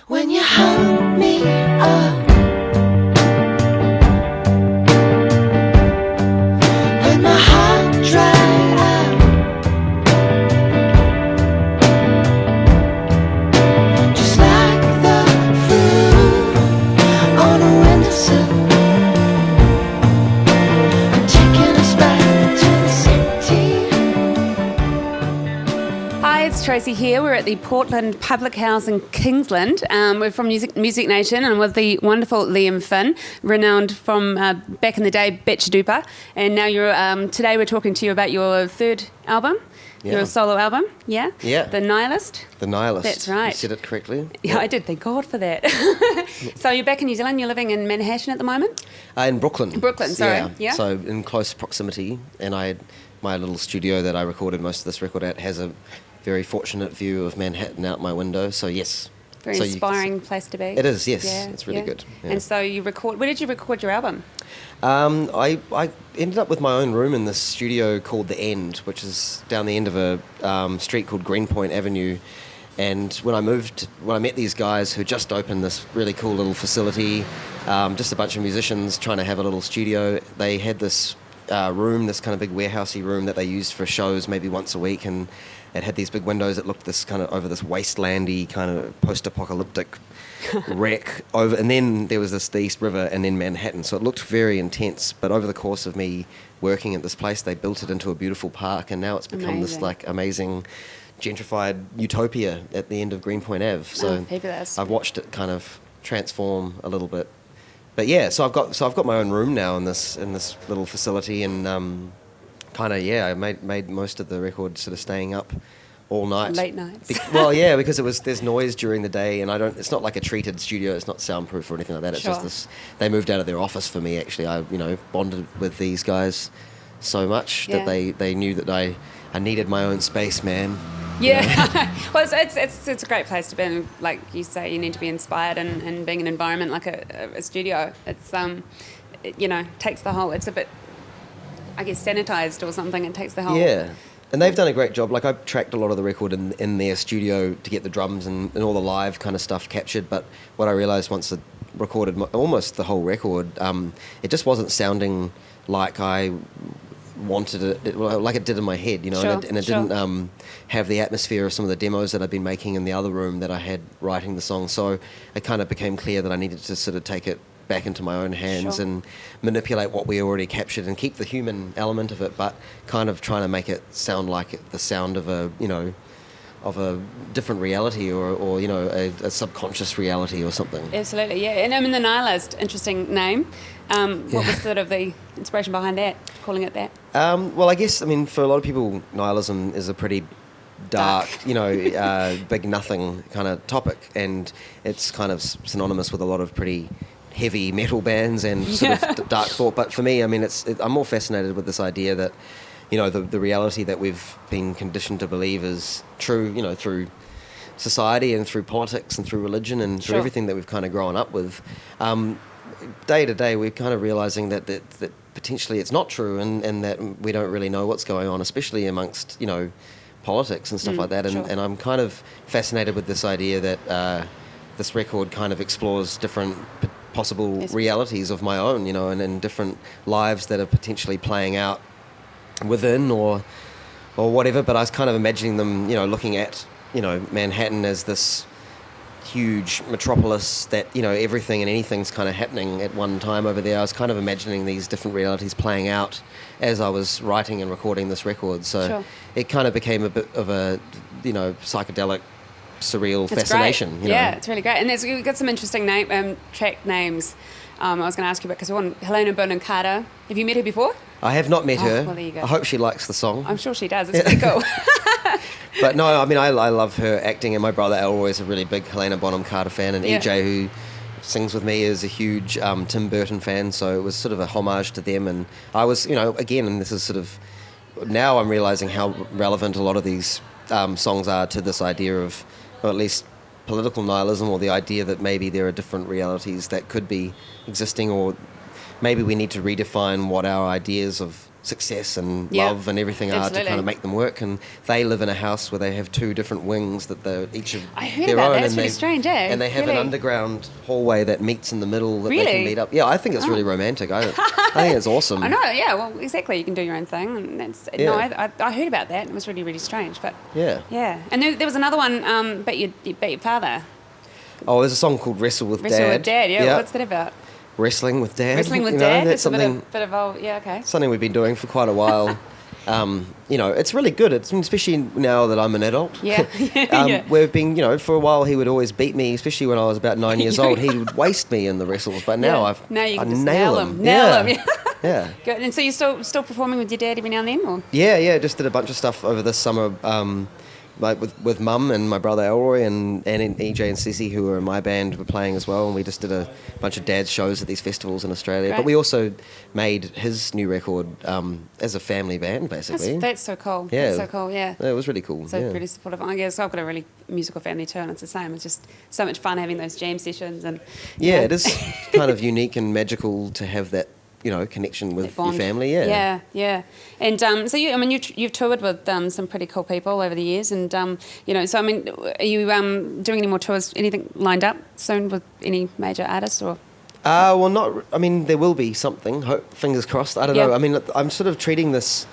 When you hung me up and my heart dried out, just like the fruit on a windowsill, taking us back to the city. Hi, it's Tracy here. We're at the Portland Public House in Kingsland. We're from Music Nation and with the wonderful Liam Finn, renowned from back in the day, Betcha Duper. And now today we're talking to you about your third album, your solo album, yeah? Yeah. The Nihilist. The Nihilist. That's right. You said it correctly. Yeah, I did. Thank God for that. So you're back in New Zealand. You're living in Manhattan at the moment? In Brooklyn. Brooklyn, sorry. Yeah. So in close proximity, and my little studio that I recorded most of this record at has a very fortunate view of Manhattan out my window. So yes. Very So inspiring place to be. It is, yes. Yeah, It's really good. Yeah. And so where did you record your album? I ended up with my own room in this studio called The End, which is down the end of a street called Greenpoint Avenue. And when I met these guys who just opened this really cool little facility, just a bunch of musicians trying to have a little studio, they had this room, this kind of big warehousey room that they used for shows maybe once a week, and it had these big windows that looked this kind of over this wastelandy kind of post-apocalyptic wreck over, and then there was the East River and then Manhattan, so it looked very intense. But over the course of me working at this place, they built it into a beautiful park, and now it's become this like amazing gentrified utopia at the end of Greenpoint Ave. So fabulous. I've watched it kind of transform a little bit. But yeah, so I've got my own room now in this little facility, and I made most of the record sort of staying up all night. Late nights. Because there's noise during the day, and it's not like a treated studio. It's not soundproof or anything like that. It's just this. They moved out of their office for me. Actually, I bonded with these guys so much that they knew that I needed my own space, man. Yeah, well, it's a great place to be. And like you say, you need to be inspired, and being an environment like a studio, it's takes the whole. It's a bit, I guess, sanitized or something. It takes the whole. Yeah, and they've done a great job. Like I tracked a lot of the record in their studio to get the drums and all the live kind of stuff captured. But what I realised once I recorded almost the whole record, it just wasn't sounding like I wanted it like it did in my head, Sure, and it didn't have the atmosphere of some of the demos that I'd been making in the other room that I had writing the song. So it kind of became clear that I needed to sort of take it back into my own hands and manipulate what we already captured and keep the human element of it, but kind of trying to make it sound like the sound of a different reality or a subconscious reality or something. Absolutely, yeah. And I mean, the Nihilist, interesting name. What was sort of the inspiration behind that, calling it that? Well, I guess, for a lot of people, nihilism is a pretty dark, big nothing kind of topic, and it's kind of synonymous with a lot of pretty heavy metal bands and sort of dark thought. But for me, I'm more fascinated with this idea that, the reality that we've been conditioned to believe is true, through society and through politics and through religion and through everything that we've kind of grown up with. Day to day, we're kind of realising that potentially it's not true, and that we don't really know what's going on, especially amongst, politics and stuff like that. And I'm kind of fascinated with this idea that this record kind of explores different possible realities of my own, and different lives that are potentially playing out within or whatever. But I was kind of imagining them, looking at, Manhattan as this huge metropolis that, everything and anything's kind of happening at one time over there. I was kind of imagining these different realities playing out as I was writing and recording this record. So it kind of became a bit of a, psychedelic, surreal fascination. Yeah, it's really great. And we've got some interesting track names I was going to ask you about, because we want Helena Bonham Carter. Have you met her before? I have not met her. Well, there you go. I hope she likes the song. I'm sure she does. It's pretty cool. But no, I love her acting, and my brother Al is a really big Helena Bonham Carter fan, and EJ, who sings with me, is a huge Tim Burton fan, so it was sort of a homage to them. And I was, again, and this is sort of, now I'm realising how relevant a lot of these songs are to this idea of, or at least political nihilism, or the idea that maybe there are different realities that could be existing, or maybe we need to redefine what our ideas of success and Yeah, love and everything are to absolutely. kind of make them work. And they live in a house where they have two different wings that they're each of I heard their about own. that. It's and really they, strange, eh? And they have Really? an underground hallway that meets in the middle that they Really? can meet up. Yeah, I think it's really romantic. I think it's awesome. I know, yeah, well, exactly. You can do your own thing. And that's, Yeah. no, I heard about that. It was really, really strange. But Yeah. yeah. And there was another one, about your father. Oh, there's a song called Wrestle with Wrestle Dad. with Dad, yeah. What's that about? Wrestling with Dad. Wrestling with you know, Dad? That's It's something. bit of oh, yeah, okay. Something we've been doing for quite a while. You know, it's really good. It's especially now that I'm an adult. Yeah. Yeah. We've been, you know, for a while he would always beat me, especially when I was about 9 years old. He would waste me in the wrestles, but now Yeah. Now you can just nail nail him. him. Nail him, yeah. Yeah. Good. And so you're still performing with your dad every now and then, or? Yeah. Just did a bunch of stuff over this summer, like with Mum and my brother Elroy and EJ and Cissy, who were in my band, were playing as well. And we just did a bunch of dad's shows at these festivals in Australia. Great. But we also made his new record as a family band, basically. That's so cool. Yeah. That's so cool. Yeah. It was really cool. So yeah. really supportive. I guess I've got a really musical family too, and it's the same. It's just so much fun having those jam sessions and. Yeah, it is kind of unique and magical to have that, you know, connection with your family. Yeah. Yeah. And so you've toured with some pretty cool people over the years, and you know, so I mean, are you doing any more tours? Anything lined up soon with any major artists or? Well, not. I mean, there will be something. Fingers crossed. I don't know. Yeah. I mean, I'm sort of treating this.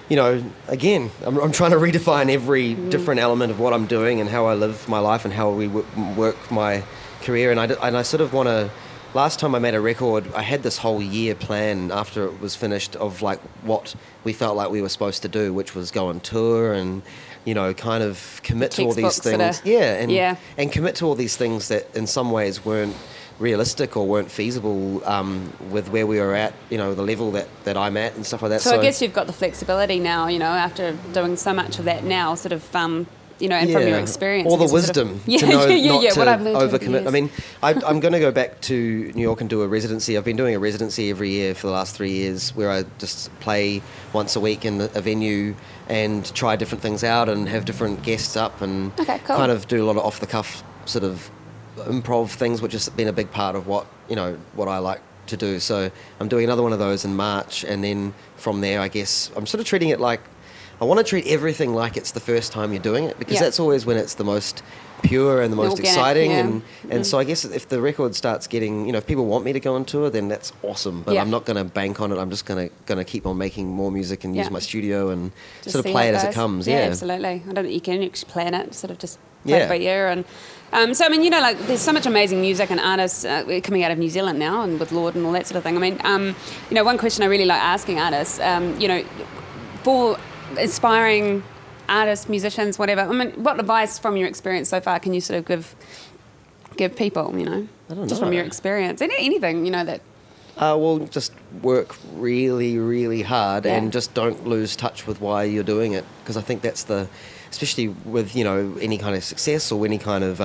You know, again, I'm trying to redefine every different element of what I'm doing and how I live my life and how we work my career. And I sort of want to. Last time I made a record, I had this whole year plan after it was finished of like what we felt like we were supposed to do, which was go on tour and, you know, kind of commit to all these Textbooks things. And commit to all these things that in some ways weren't realistic or weren't feasible with where we were at, you know, the level that I'm at and stuff like that. So I guess you've got the flexibility now, you know, after doing so much of that now, sort of, you know, and from your experience. All the I guess it's sort of- wisdom to know not what I've to learned over the overcommit. years. I mean, I'm going to go back to New York and do a residency. I've been doing a residency every year for the last 3 years where I just play once a week in a venue and try different things out and have different guests up and Okay, cool. kind of do a lot of off-the-cuff sort of improv things, which has been a big part of what I like to do. So I'm doing another one of those in March, and then from there, I guess, I'm sort of treating it like, I want to treat everything like it's the first time you're doing it, because that's always when it's the most pure and the most Organic, exciting. yeah. And so I guess if the record starts getting, you know, if people want me to go on tour, then that's awesome. But Yeah. I'm not going to bank on it. I'm just going to keep on making more music and use Yeah. my studio and Just sort of see play how it as it goes. comes. Yeah, Yeah. absolutely. I don't think you can actually plan it, sort of just play it Yeah. by ear. And so, I mean, you know, like there's so much amazing music and artists coming out of New Zealand now, and with Lord and all that sort of thing. I mean, you know, one question I really like asking artists, you know, for aspiring artists, musicians, whatever. I mean, what advice from your experience so far can you sort of give people? You know, I don't just know. from your experience, anything, you know that. Well, just work really, really hard Yeah. and just don't lose touch with why you're doing it. Because I think that's especially with, you know, any kind of success or any kind of,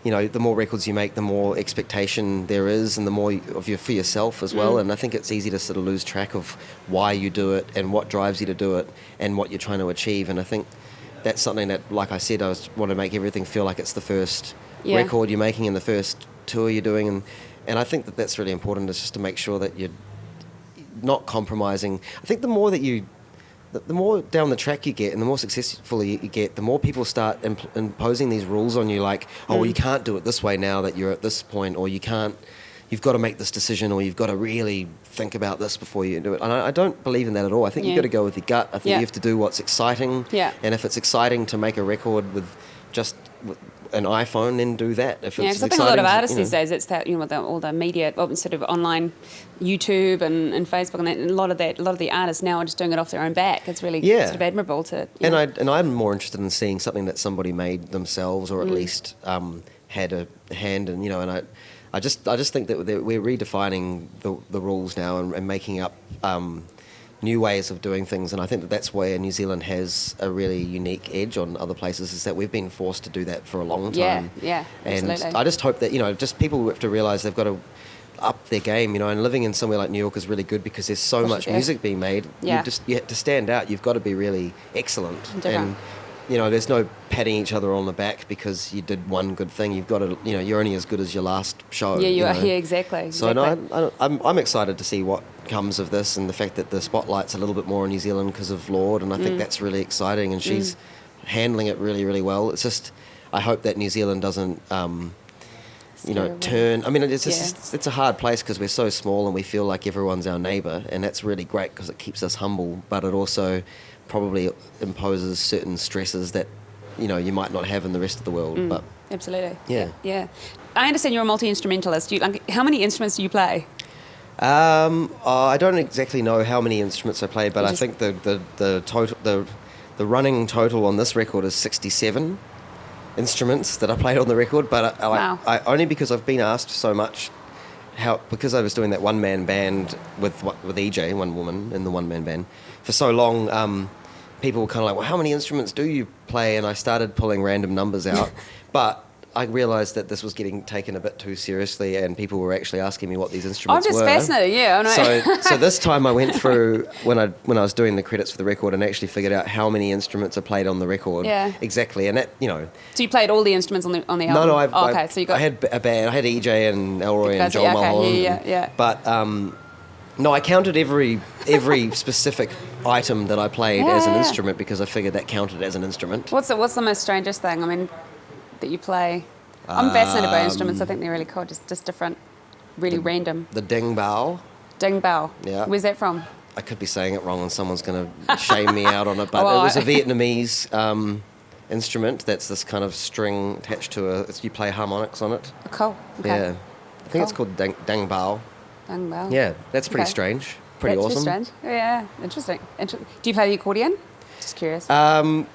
you know, the more records you make, the more expectation there is and the more for yourself as well. And I think it's easy to sort of lose track of why you do it and what drives you to do it and what you're trying to achieve. And I think that's something that, like I said, I want to make everything feel like it's the first record you're making and the first tour you're doing. And I think that's really important, is just to make sure that you're not compromising. I think the more down the track you get and the more successful you get, the more people start imposing these rules on you, like, oh, well, you can't do it this way now that you're at this point, or you've got to make this decision, or you've got to really think about this before you do it. And I don't believe in that at all. I think you've got to go with your gut. I think you have to do what's exciting. Yeah. And if it's exciting to make a record with just an iPhone, then do that. If Yeah, it's because I think a lot of exciting, artists you know. these days, it's that, you know, with all the media, sort of online, YouTube and Facebook, and that, and a lot of the artists now are just doing it off their own back. It's really sort of admirable to. You know. And I'm more interested in seeing something that somebody made themselves, or at least had a hand in, you know. And I just think that we're redefining the rules now and making up new ways of doing things, and I think that's where New Zealand has a really unique edge on other places, is that we've been forced to do that for a long time. Yeah, and absolutely. I just hope that, you know, just people have to realise they've got to up their game, you know, and living in somewhere like New York is really good because there's so much music being made. Yeah. You have to stand out. You've got to be really excellent. Different. there's no patting each other on the back because you did one good thing. You've got to, you're only as good as your last show. Yeah, you are. know. Yeah, exactly. So no, I'm excited to see what comes of this, and the fact that the spotlight's a little bit more in New Zealand because of Lord, and I think that's really exciting, and she's handling it really, really well. It's just, I hope that New Zealand doesn't, turn. I mean, it's just, it's a hard place because we're so small and we feel like everyone's our neighbour, and that's really great because it keeps us humble, but it also probably imposes certain stresses that you might not have in the rest of the world. But absolutely. Yeah. I understand you're a multi-instrumentalist. How many instruments do you play? I don't exactly know how many instruments I play, but I think the total the running total on this record is 67 instruments that I played on the record. But Wow. I only because I've been asked so much because I was doing that one-man band with EJ, one woman in the one-man band for so long. People were kind of like, well, how many instruments do you play? And I started pulling random numbers out. But I realised that this was getting taken a bit too seriously, and people were actually asking me what these instruments were. I'm just fascinated, yeah. I know. So this time I went through, when I was doing the credits for the record, and actually figured out how many instruments are played on the record. Yeah. Exactly. And that, So you played all the instruments on the album? No, I had a band. I had EJ and Elroy and Joel okay, Mulholland. yeah. But no, I counted every specific item that I played as an instrument because I figured that counted as an instrument. What's the most strangest thing? I mean, that you play? I'm fascinated by instruments. I think they're really cool. Just different, really random. The ding bao. Ding bao. Yeah. Where's that from? I could be saying it wrong and someone's going to shame me out on it, but Well, it was a Vietnamese instrument that's this kind of string attached to you play harmonics on it. Oh, cool. Okay. Yeah. I think it's called dang bao. Ding bao. Yeah, that's pretty Okay. strange. Pretty That's awesome. strange. Yeah, interesting. Do you play the accordion? Just curious.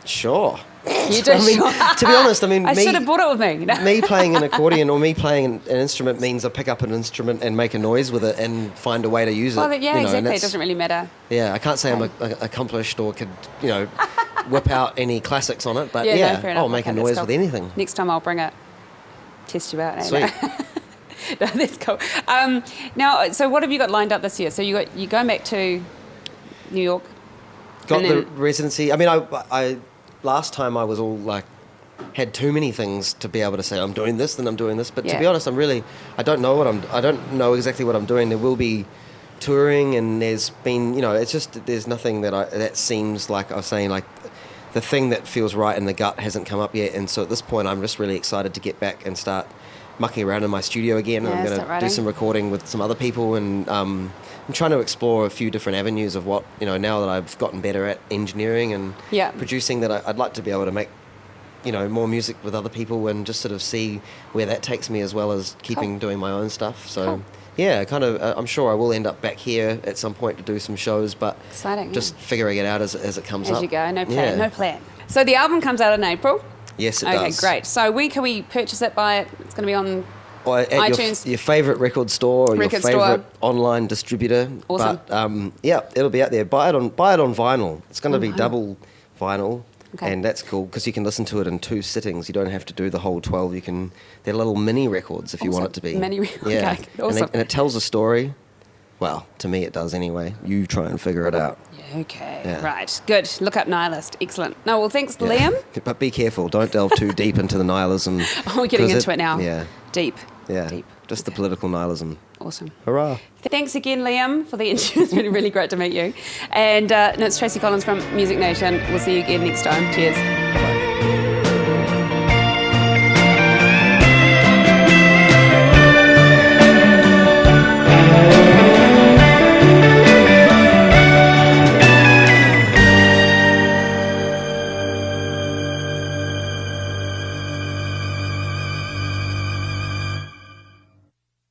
Sure. You do? I mean, to be honest, I should have brought it with me. me playing an accordion or me playing an instrument means I pick up an instrument and make a noise with it and find a way to use Well, it. yeah, exactly. It doesn't really matter. Yeah, I can't say I'm accomplished or could, whip out any classics on it, but Yeah, no, fair enough. I'll make a Okay, noise that's with cool. anything. Next time I'll bring it. Test you out. Sweet. No, that's cool. Now, so what have you got lined up this year? So you're going back to New York. Got and the then- residency. I mean, I last time I was all like, had too many things to be able to say I'm doing this, then I'm doing this. But to be honest, I don't know exactly what I'm doing. There will be touring, and there's been, it's just there's nothing that seems like I was saying like the thing that feels right in the gut hasn't come up yet. And so at this point, I'm just really excited to get back and start mucking around in my studio again. And I'm going to do some recording with some other people, and I'm trying to explore a few different avenues of what, now that I've gotten better at engineering and producing, that I'd like to be able to make, more music with other people and just sort of see where that takes me, as well as keeping doing my own stuff. So yeah, kind of, I'm sure I will end up back here at some point to do some shows, but exciting, just figuring it out as it comes up. As you go, no plan. So the album comes out in April. Yes, it does. Okay, great. So where can we purchase it? Buy it? It's going to be on or at iTunes, your favourite record store, or your favourite online distributor. Awesome. But it'll be out there. Buy it on vinyl. It's going to be double vinyl. Okay. And that's cool because you can listen to it in 2 sittings. You don't have to do the whole 12. They're little mini records if you want it to be. Mini records. Yeah. Okay, awesome. And it tells a story. Well, to me it does anyway. You try and figure it out. Okay, Yeah. right. Good. Look up Nihilist. Excellent. No, well, thanks, Liam. But be careful. Don't delve too deep into the nihilism. Oh, we're getting into it now. Yeah. Deep. Yeah. Deep. Just the political nihilism. Awesome. Hurrah. Thanks again, Liam, for the interview. It's been really great to meet you. And it's Tracy Collins from Music Nation. We'll see you again next time. Cheers. Bye.